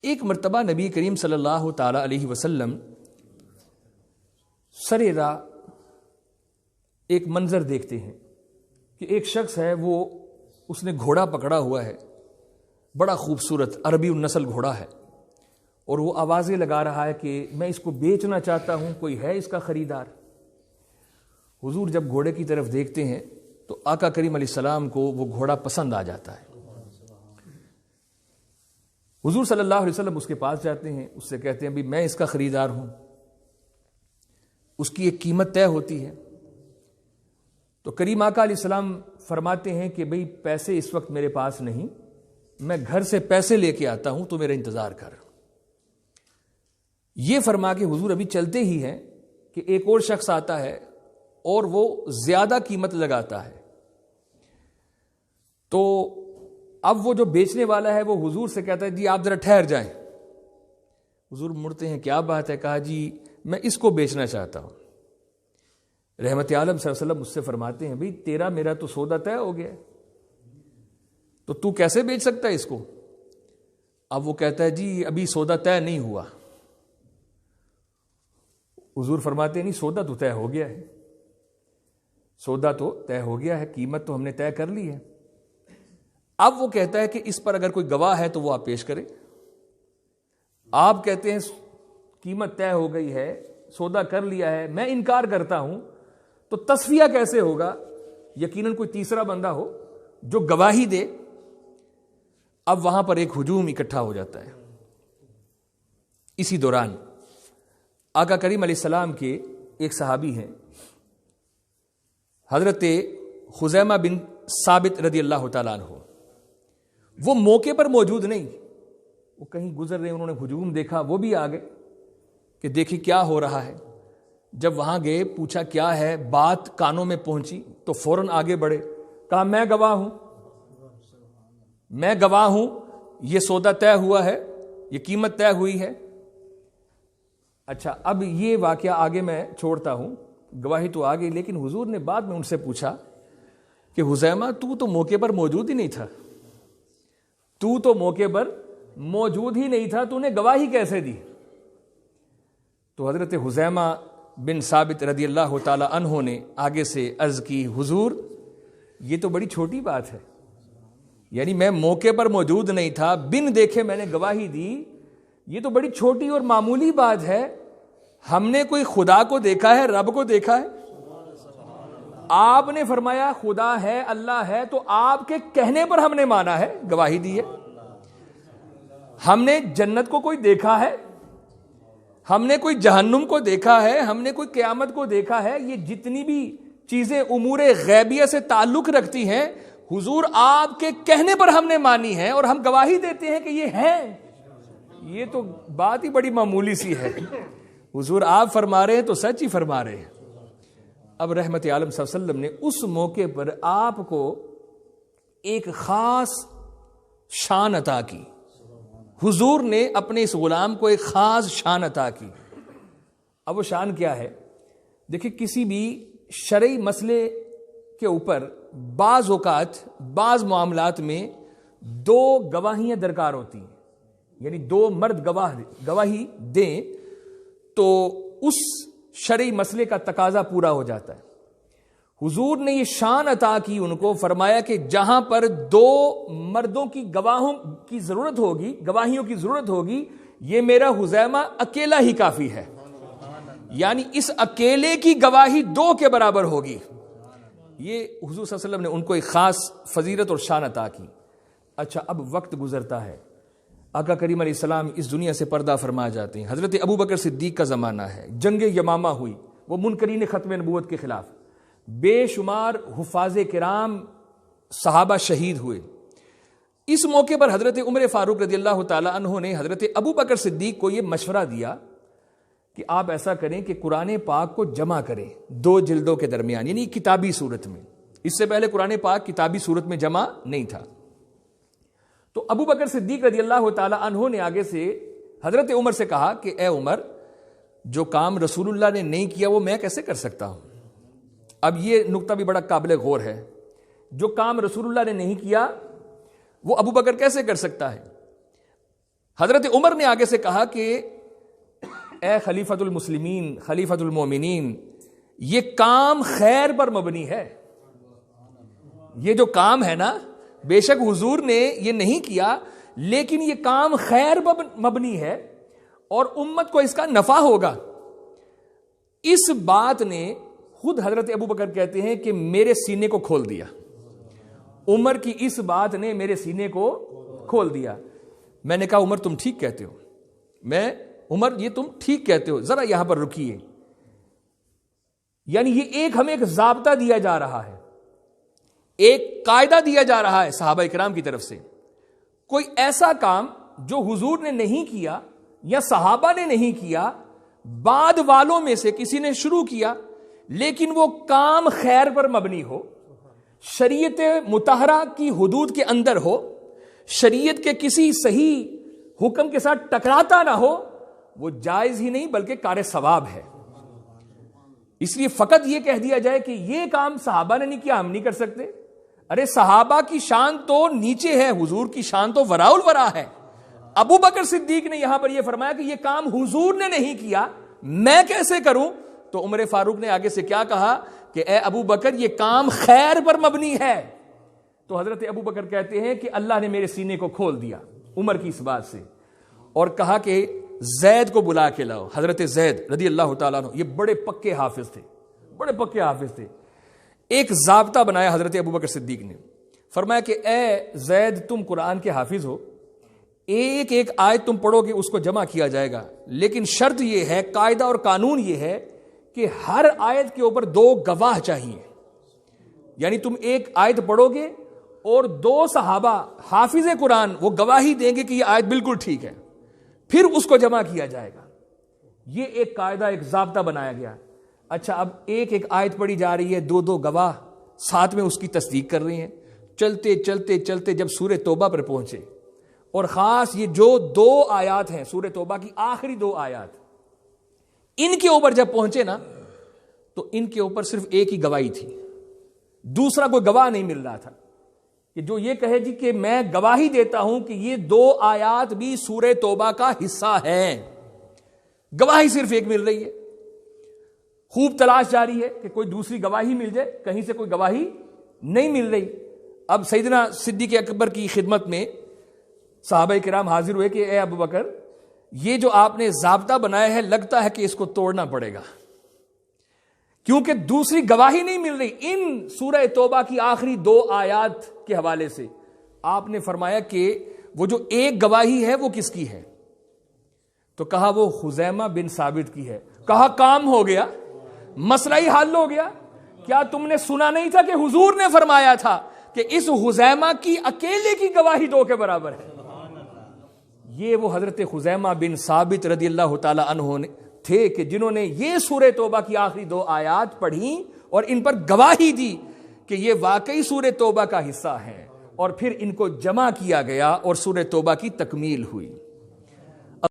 ایک مرتبہ نبی کریم صلی اللہ تعالی علیہ وسلم سرے راہ ایک منظر دیکھتے ہیں کہ ایک شخص ہے، اس نے گھوڑا پکڑا ہوا ہے، بڑا خوبصورت عربی النسل گھوڑا ہے، اور وہ آوازیں لگا رہا ہے کہ میں اس کو بیچنا چاہتا ہوں، کوئی ہے اس کا خریدار؟ حضور جب گھوڑے کی طرف دیکھتے ہیں تو آقا کریم علیہ السلام کو وہ گھوڑا پسند آ جاتا ہے۔ حضور صلی اللہ علیہ وسلم اس کے پاس جاتے ہیں، اس سے کہتے ہیں بھی میں اس کا خریدار ہوں، اس کی ایک قیمت طے ہوتی ہے۔ تو کریم آقا علیہ السلام فرماتے ہیں کہ بھئی پیسے اس وقت میرے پاس نہیں، میں گھر سے پیسے لے کے آتا ہوں، تو میرا انتظار کر۔ یہ فرما کے حضور ابھی چلتے ہی ہیں کہ ایک اور شخص آتا ہے اور وہ زیادہ قیمت لگاتا ہے۔ تو اب وہ جو بیچنے والا ہے وہ حضور سے کہتا ہے جی آپ ذرا ٹھہر جائیں۔ حضور مڑتے ہیں، کیا بات ہے؟ کہا جی میں اس کو بیچنا چاہتا ہوں۔ رحمت عالم صلی اللہ علیہ وسلم اس سے فرماتے ہیں بھئی تیرا میرا تو سودا طے ہو گیا ہے، تو کیسے بیچ سکتا ہے اس کو؟ اب وہ کہتا ہے جی ابھی سودا طے نہیں ہوا۔ حضور فرماتے ہیں نہیں، سودا تو طے ہو گیا ہے، سودا تو طے ہو گیا ہے، قیمت تو ہم نے طے کر لی ہے۔ اب وہ کہتا ہے کہ اس پر اگر کوئی گواہ ہے تو وہ آپ پیش کرے۔ آپ کہتے ہیں قیمت طے ہو گئی ہے، سودا کر لیا ہے، میں انکار کرتا ہوں، تو تصفیہ کیسے ہوگا؟ یقیناً کوئی تیسرا بندہ ہو جو گواہی دے۔ اب وہاں پر ایک ہجوم اکٹھا ہو جاتا ہے۔ اسی دوران آقا کریم علیہ السلام کے ایک صحابی ہیں، حضرت خزیمہ بن ثابت رضی اللہ تعالیٰ عنہ، وہ موقع پر موجود نہیں، وہ کہیں گزر رہے، انہوں نے ہجوم دیکھا، وہ بھی آ گئے کہ دیکھیں کیا ہو رہا ہے۔ جب وہاں گئے، پوچھا کیا ہے، بات کانوں میں پہنچی تو فوراً آگے بڑھے، کہا میں گواہ ہوں، میں گواہ ہوں، یہ سودا طے ہوا ہے، یہ قیمت طے ہوئی ہے۔ اچھا اب یہ واقعہ آگے میں چھوڑتا ہوں، گواہی تو آ گئی، لیکن حضور نے بعد میں ان سے پوچھا کہ حذیمہ تو موقع پر موجود ہی نہیں تھا، تو موقع پر موجود ہی نہیں تھا، تو نے گواہی کیسے دی؟ تو حضرت حذیمہ بن ثابت رضی اللہ تعالی عنہ نے آگے سے عرض کی، حضور یہ تو بڑی چھوٹی بات ہے، یعنی میں موقع پر موجود نہیں تھا، بن دیکھے میں نے گواہی دی، یہ تو بڑی چھوٹی اور معمولی بات ہے۔ ہم نے کوئی خدا کو دیکھا ہے، رب کو دیکھا ہے؟ آپ نے فرمایا خدا ہے، اللہ ہے، تو آپ کے کہنے پر ہم نے مانا ہے، گواہی دی ہے۔ ہم نے جنت کو کوئی دیکھا ہے، ہم نے کوئی جہنم کو دیکھا ہے، ہم نے کوئی قیامت کو دیکھا ہے؟ یہ جتنی بھی چیزیں امور غیبیہ سے تعلق رکھتی ہیں، حضور آپ کے کہنے پر ہم نے مانی ہے، اور ہم گواہی دیتے ہیں کہ یہ ہے۔ یہ تو بات ہی بڑی معمولی سی ہے، حضور آپ فرما رہے ہیں تو سچ ہی فرما رہے ہیں۔ اب رحمت عالم صلی اللہ علیہ وسلم نے اس موقع پر آپ کو ایک خاص شان عطا کی، حضور نے اپنے اس غلام کو ایک خاص شان عطا کی۔ اب وہ شان کیا ہے؟ دیکھیں کسی بھی شرعی مسئلے کے اوپر بعض اوقات بعض معاملات میں دو گواہیاں درکار ہوتی ہیں، یعنی دو مرد گواہی دیں تو اس شرعی مسئلے کا تقاضا پورا ہو جاتا ہے۔ حضور نے یہ شان عطا کی ان کو، فرمایا کہ جہاں پر دو مردوں کی گواہیوں کی ضرورت ہوگی، یہ میرا حذیمہ اکیلا ہی کافی ہے، یعنی اس اکیلے کی گواہی دو کے برابر ہوگی۔ یہ حضور صلی اللہ علیہ وسلم نے ان کو ایک خاص فضیلت اور شان عطا کی۔ اچھا اب وقت گزرتا ہے، آقا کریم علیہ السلام اس دنیا سے پردہ فرما جاتے ہیں، حضرت ابو بکر صدیق کا زمانہ ہے، جنگ یمامہ ہوئی، وہ منکرین ختم نبوت کے خلاف، بے شمار حفاظ کرام صحابہ شہید ہوئے۔ اس موقع پر حضرت عمر فاروق رضی اللہ تعالی عنہ نے حضرت ابو بکر صدیق کو یہ مشورہ دیا کہ آپ ایسا کریں کہ قرآن پاک کو جمع کریں دو جلدوں کے درمیان، یعنی کتابی صورت میں۔ اس سے پہلے قرآن پاک کتابی صورت میں جمع نہیں تھا۔ تو ابو بکر صدیق رضی اللہ تعالی عنہ نے آگے سے حضرت عمر سے کہا کہ اے عمر، جو کام رسول اللہ نے نہیں کیا وہ میں کیسے کر سکتا ہوں؟ اب یہ نقطہ بھی بڑا قابل غور ہے، جو کام رسول اللہ نے نہیں کیا وہ ابو بکر کیسے کر سکتا ہے؟ حضرت عمر نے آگے سے کہا کہ اے خلیفۃ المسلمین، خلیفۃ المومنین، یہ کام خیر پر مبنی ہے. یہ جو کام ہے نا، بے شک حضور نے یہ نہیں کیا، لیکن یہ کام خیر پر مبنی ہے اور امت کو اس کا نفع ہوگا. اس بات نے خود حضرت ابو بکر کہتے ہیں کہ میرے سینے کو کھول دیا. عمر کی اس بات نے میرے سینے کو کھول دیا. میں نے کہا عمر تم ٹھیک کہتے ہو. عمر یہ تم ٹھیک کہتے ہو، ذرا یہاں پر رکیے. یعنی یہ ہمیں ایک ضابطہ دیا جا رہا ہے، ایک قاعدہ دیا جا رہا ہے صحابہ کرام کی طرف سے. کوئی ایسا کام جو حضور نے نہیں کیا یا صحابہ نے نہیں کیا، بعد والوں میں سے کسی نے شروع کیا، لیکن وہ کام خیر پر مبنی ہو، شریعت مطہرہ کی حدود کے اندر ہو، شریعت کے کسی صحیح حکم کے ساتھ ٹکراتا نہ ہو، وہ جائز ہی نہیں بلکہ کار ثواب ہے. اس لیے فقط یہ کہہ دیا جائے کہ یہ کام صحابہ نے نہیں کیا، ہم نہیں کر سکتے. ارے صحابہ کی شان تو نیچے ہے، حضور کی شان تو وراء الورا ہے. ابو بکر صدیق نے یہاں پر یہ فرمایا کہ یہ کام حضور نے نہیں کیا، میں کیسے کروں؟ تو عمر فاروق نے آگے سے کیا کہا کہ اے ابو بکر یہ کام خیر پر مبنی ہے. تو حضرت ابو بکر کہتے ہیں کہ اللہ نے میرے سینے کو کھول دیا عمر کی اس بات سے، اور کہا کہ زید کو بلا کے لاؤ. حضرت زید رضی اللہ تعالیٰ عنہ یہ بڑے پکے حافظ تھے، بڑے پکے حافظ تھے. ایک ضابطہ بنایا حضرت ابو بکر صدیق نے، فرمایا کہ اے زید تم قرآن کے حافظ ہو، ایک ایک آیت تم پڑھو گے اس کو جمع کیا جائے گا، لیکن شرط یہ ہے، قاعدہ اور قانون یہ ہے کہ ہر آیت کے اوپر 2 گواہ چاہیے. یعنی تم ایک آیت پڑھو گے اور 2 صحابہ حافظ قرآن وہ گواہی دیں گے کہ یہ آیت بالکل ٹھیک ہے، پھر اس کو جمع کیا جائے گا. یہ ایک قاعدہ، ایک ضابطہ بنایا گیا. اچھا اب ایک ایک آیت پڑھی جا رہی ہے، 2 گواہ ساتھ میں اس کی تصدیق کر رہے ہیں. چلتے چلتے چلتے جب سورہ توبہ پر پہنچے، اور خاص یہ جو 2 آیات ہیں سورہ توبہ کی آخری 2 آیات، ان کے اوپر جب پہنچے نا تو ان کے اوپر صرف ایک ہی گواہی تھی، دوسرا کوئی گواہ نہیں مل رہا تھا کہ جو یہ کہے جی کہ میں گواہی دیتا ہوں کہ یہ 2 آیات بھی سورہ توبہ کا حصہ ہیں. گواہی صرف ایک مل رہی ہے. خوب تلاش جاری ہے کہ کوئی دوسری گواہی مل جائے، کہیں سے کوئی گواہی نہیں مل رہی. اب سیدنا صدیق اکبر کی خدمت میں صحابہ کرام حاضر ہوئے کہ اے ابو بکر یہ جو آپ نے ضابطہ بنایا ہے لگتا ہے کہ اس کو توڑنا پڑے گا، کیونکہ دوسری گواہی نہیں مل رہی ان سورہ توبہ کی آخری 2 آیات کے حوالے سے. آپ نے فرمایا کہ وہ جو ایک گواہی ہے وہ کس کی ہے؟ تو کہا وہ خزیمہ بن ثابت کی ہے. کہا کام ہو گیا، مسئلہ ہی حل ہو گیا. کیا تم نے سنا نہیں تھا کہ حضور نے فرمایا تھا کہ اس خزیمہ کی اکیلے کی گواہی 2 کے برابر ہے؟ یہ وہ حضرت خزیمہ بن ثابت رضی اللہ تعالی عنہ تھے کہ جنہوں نے یہ سورہ توبہ کی آخری 2 آیات پڑھی اور ان پر گواہی دی کہ یہ واقعی سورہ توبہ کا حصہ ہے، اور پھر ان کو جمع کیا گیا اور سورہ توبہ کی تکمیل ہوئی.